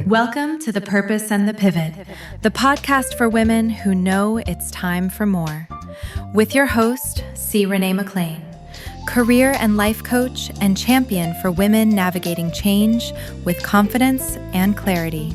Welcome to The Purpose and the Pivot, the podcast for women who know it's time for more. With your host, C. Renee McLain, career and life coach and champion for women navigating change with confidence and clarity.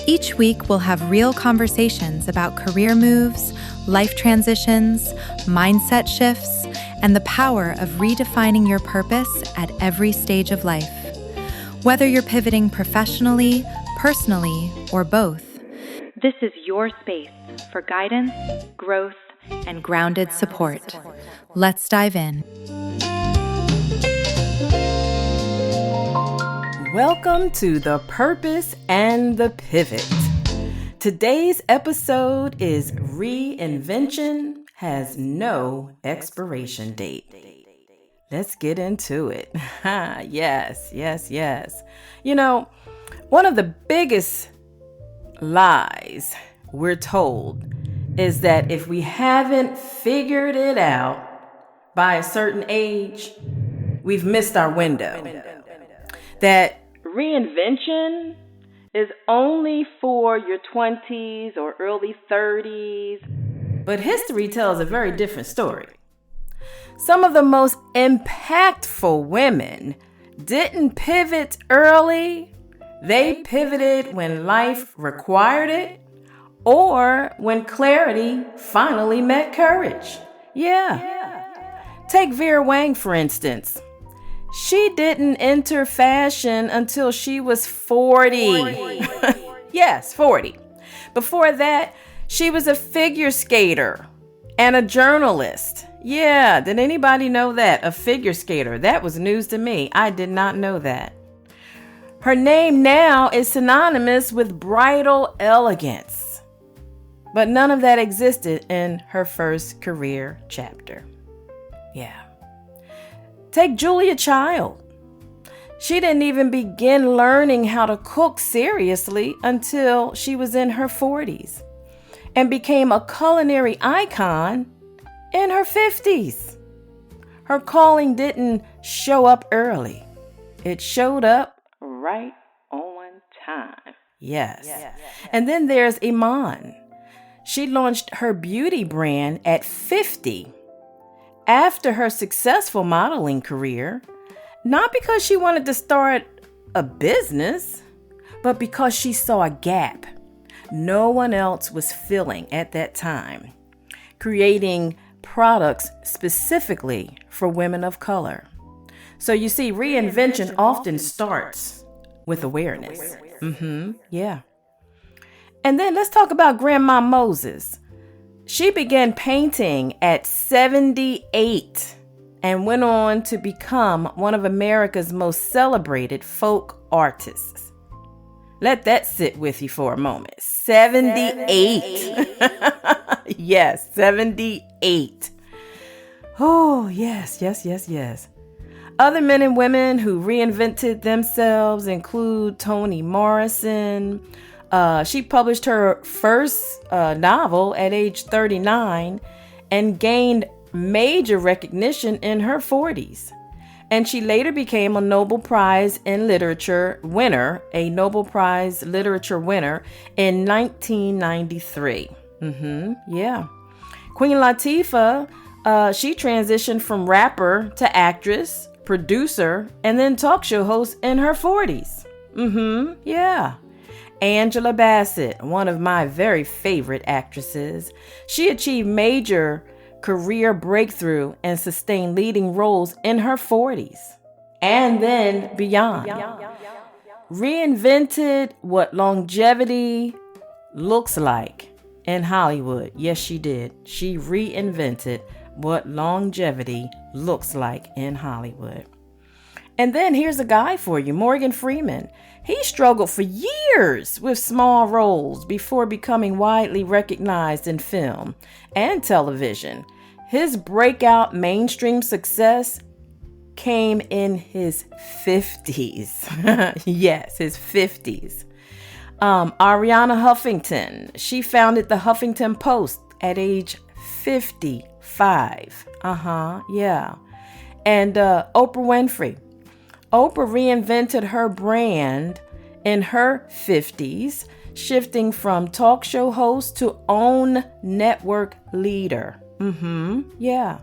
Each week, we'll have real conversations about career moves, life transitions, mindset shifts, and the power of redefining your purpose at every stage of life. Whether you're pivoting professionally, personally, or both, this is your space for guidance, growth, and grounded support. Let's dive in. Welcome to The Purpose and the Pivot. Today's episode is Reinvention has no expiration date. Let's get into it. Yes. You know, one of the biggest lies we're told is that if we haven't figured it out by a certain age, we've missed our window. That reinvention is only for your 20s or early 30s. But history tells a very different story. Some of the most impactful women didn't pivot early. They pivoted when life required it or when clarity finally met courage. Take Vera Wang, for instance. She didn't enter fashion until she was 40. Yes, 40. Before that, she was a figure skater and a journalist. Yeah, did anybody know that? A figure skater. That was news to me. I did not know that. Her name now is synonymous with bridal elegance. But none of that existed in her first career chapter. Take Julia Child. She didn't even begin learning how to cook seriously until she was in her 40s and became a culinary icon in her 50s. Her calling didn't show up early. It showed up right on time. Yes. And then there's Iman. She launched her beauty brand at 50 after her successful modeling career, not because she wanted to start a business, but because she saw a gap no one else was filling at that time, creating products specifically for women of color. So you see, reinvention often starts with awareness. And then let's talk about Grandma Moses. She began painting at 78 and went on to become one of America's most celebrated folk artists. Let that sit with you for a moment. 78. Yes, 78. Oh, yes. Other men and women who reinvented themselves include Toni Morrison. She published her first novel at age 39 and gained major recognition in her 40s. And she later became a Nobel Prize in Literature winner, in 1993. Queen Latifah, she transitioned from rapper to actress, producer, and then talk show host in her 40s. Angela Bassett, one of my very favorite actresses. She achieved major career breakthrough and sustained leading roles in her 40s and then beyond. Reinvented what longevity looks like in Hollywood. Yes, she did. She reinvented what longevity looks like in Hollywood. And then here's a guy for you, Morgan Freeman. He struggled for years with small roles before becoming widely recognized in film and television. His breakout mainstream success came in his 50s. Yes, his 50s. Ariana Huffington, she founded the Huffington Post at age 55. And Oprah Winfrey. Oprah reinvented her brand in her 50s, shifting from talk show host to own network leader. Yeah.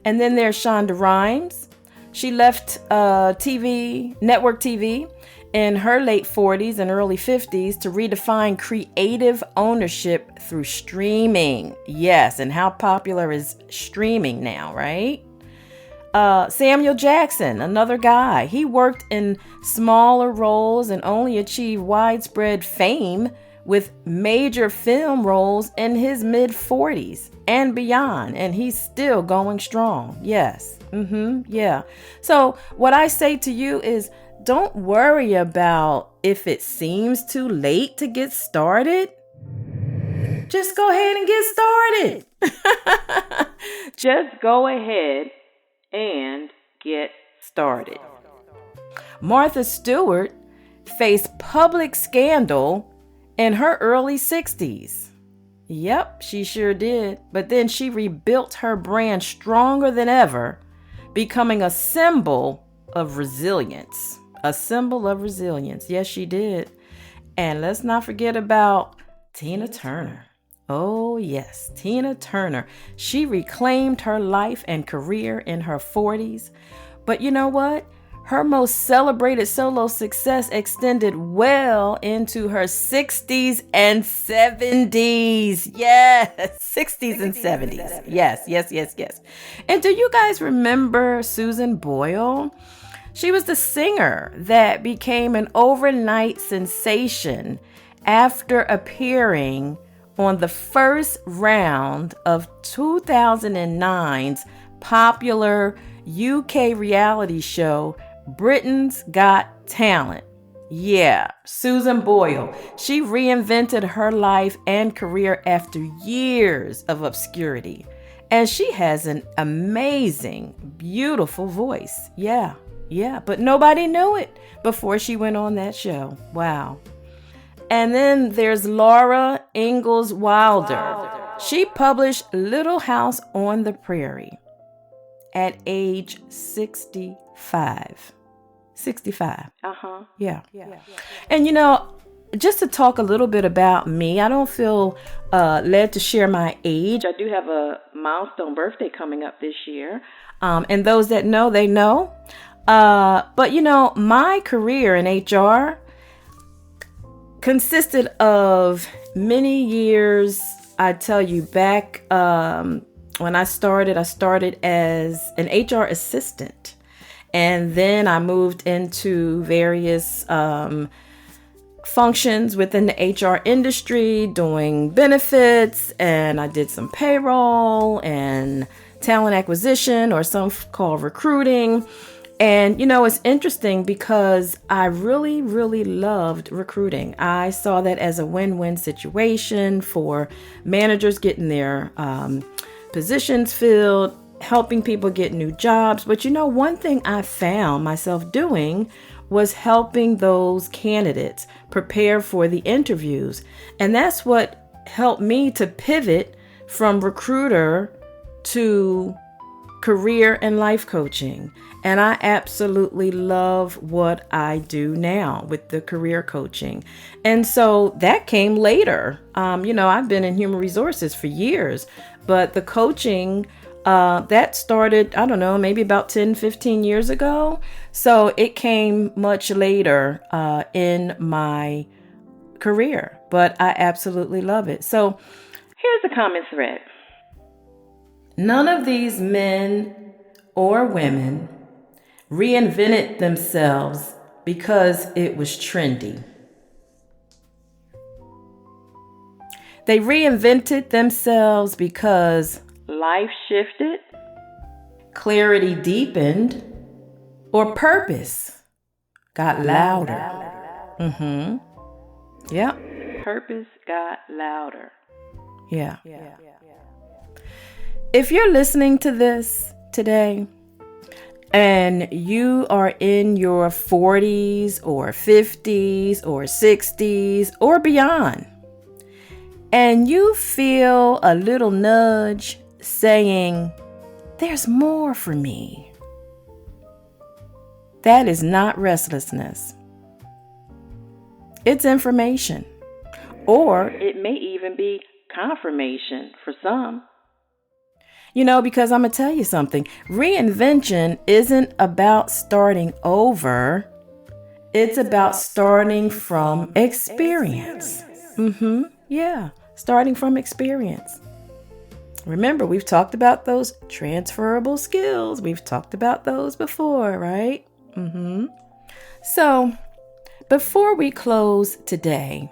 And then there's Shonda Rhimes. She left network TV in her late 40s and early 50s to redefine creative ownership through streaming. Yes, and how popular is streaming now, right? Samuel Jackson, another guy. He worked in smaller roles and only achieved widespread fame with major film roles in his mid-40s and beyond. And he's still going strong. Yes. Yeah. So what I say to you is, don't worry about if it seems too late to get started. Just go ahead and get started. Just go ahead and get started. Martha Stewart faced public scandal in her early 60s. Yep, she sure did. But then she rebuilt her brand stronger than ever, becoming a symbol of resilience. A symbol of resilience. Yes, she did. And let's not forget about Tina Turner. Oh, yes, Tina Turner. She reclaimed her life and career in her 40s. But you know what? Her most celebrated solo success extended well into her 60s and 70s. Yes, 60s and 70s. Yes. And do you guys remember Susan Boyle? She was the singer that became an overnight sensation after appearing on the first round of 2009's popular UK reality show, Britain's Got Talent. Yeah, Susan Boyle. She reinvented her life and career after years of obscurity. And she has an amazing, beautiful voice. Yeah, but nobody knew it before she went on that show. Wow. And then there's Laura Ingalls Wilder. She published Little House on the Prairie at age 65. 65. Yeah. And just to talk a little bit about me, I don't feel led to share my age. I do have a milestone birthday coming up this year. And those that know, they know. But my career in HR consisted of many years. I tell you, back when I started as an HR assistant. And then I moved into various functions within the HR industry, doing benefits, and I did some payroll and talent acquisition, or some call recruiting. And, it's interesting because I really, really loved recruiting. I saw that as a win-win situation for managers getting their positions filled, helping people get new jobs. But one thing I found myself doing was helping those candidates prepare for the interviews. And that's what helped me to pivot from recruiter to career and life coaching. And I absolutely love what I do now with the career coaching. And so that came later. I've been in human resources for years, but the coaching, that started, I don't know, maybe about 10, 15 years ago. So it came much later in my career, but I absolutely love it. So here's a common thread. None of these men or women reinvented themselves because it was trendy. They reinvented themselves because life shifted, clarity deepened, or purpose got louder. Yep. Purpose got louder. Yeah. If you're listening to this today and you are in your 40s or 50s or 60s or beyond, and you feel a little nudge saying, there's more for me, that is not restlessness. It's information. Or it may even be confirmation for some. Because I'm going to tell you something. Reinvention isn't about starting over. It's about starting from experience. Yeah, starting from experience. Remember, we've talked about those transferable skills. We've talked about those before, right? So, before we close today,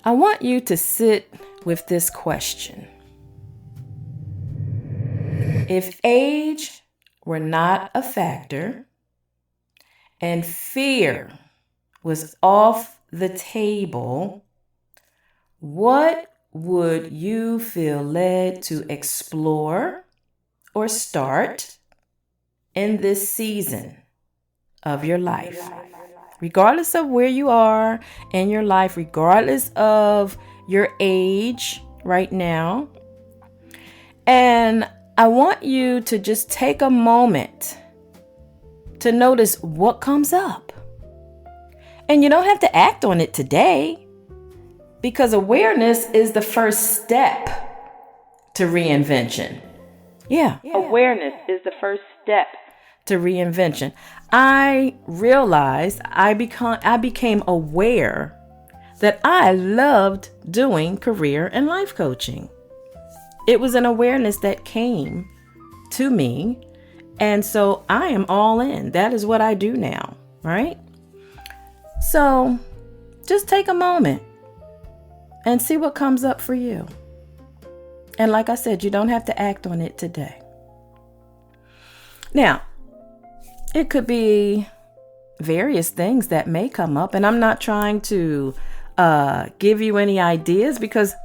I want you to sit with this question. If age were not a factor and fear was off the table, what would you feel led to explore or start in this season of your life? Regardless of where you are in your life, regardless of your age right now. And I want you to just take a moment to notice what comes up. And you don't have to act on it today, because awareness is the first step to reinvention. Yeah. Awareness is the first step to reinvention. I realized I became aware that I loved doing career and life coaching. It was an awareness that came to me. And so I am all in. That is what I do now, right? So just take a moment and see what comes up for you. And like I said, you don't have to act on it today. Now, it could be various things that may come up, and I'm not trying to give you any ideas, because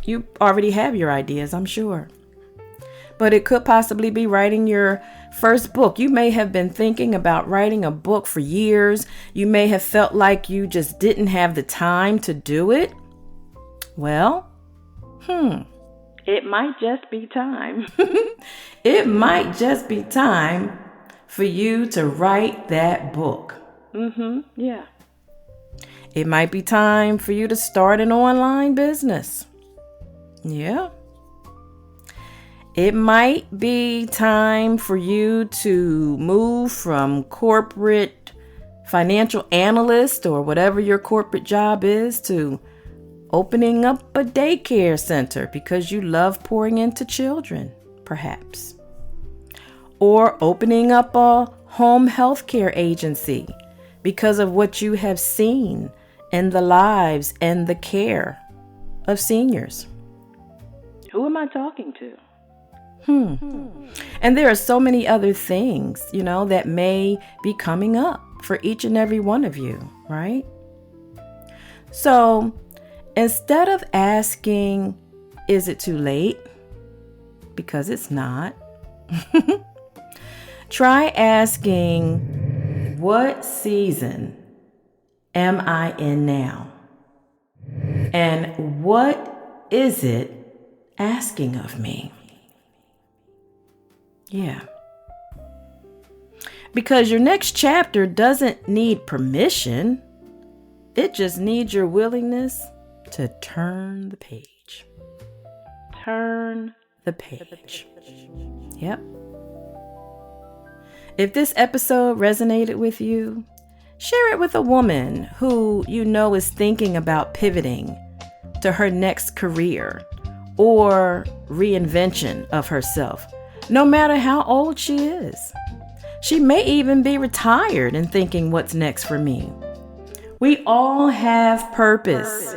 you already have your ideas, I'm sure. But it could possibly be writing your first book. You may have been thinking about writing a book for years. You may have felt like you just didn't have the time to do it. Well, it might just be time. It might just be time for you to write that book. Yeah. It might be time for you to start an online business. Yeah. It might be time for you to move from corporate financial analyst or whatever your corporate job is to opening up a daycare center because you love pouring into children, perhaps. Or opening up a home health care agency because of what you have seen in the lives and the care of seniors. Who am I talking to? And there are so many other things, that may be coming up for each and every one of you, right? So instead of asking, is it too late? Because it's not. Try asking, what season am I in now? And what is it asking of me? Yeah. Because your next chapter doesn't need permission. It just needs your willingness to turn the page. Turn the page. Yep. If this episode resonated with you, share it with a woman who you know is thinking about pivoting to her next career or reinvention of herself, no matter how old she is. She may even be retired and thinking, what's next for me? We all have purpose,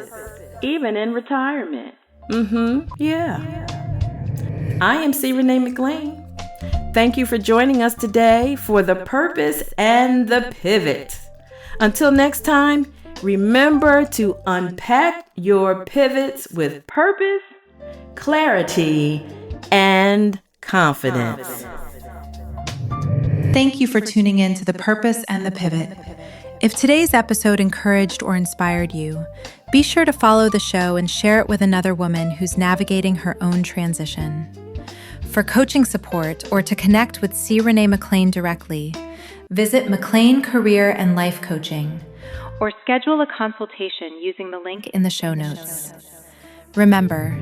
even in retirement. Yeah. I am C. Renee McLain. Thank you for joining us today for The Purpose and the Pivot. Until next time, remember to unpack your pivots with purpose, clarity, and confidence. Thank you for tuning in to The Purpose and the Pivot. If today's episode encouraged or inspired you, be sure to follow the show and share it with another woman who's navigating her own transition. For coaching support or to connect with C. Renee McLain directly, visit McLain Career and Life Coaching or schedule a consultation using the link in the show notes. Remember,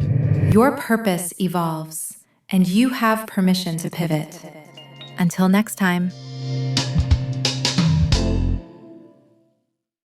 your purpose evolves, and you have permission to pivot. Until next time.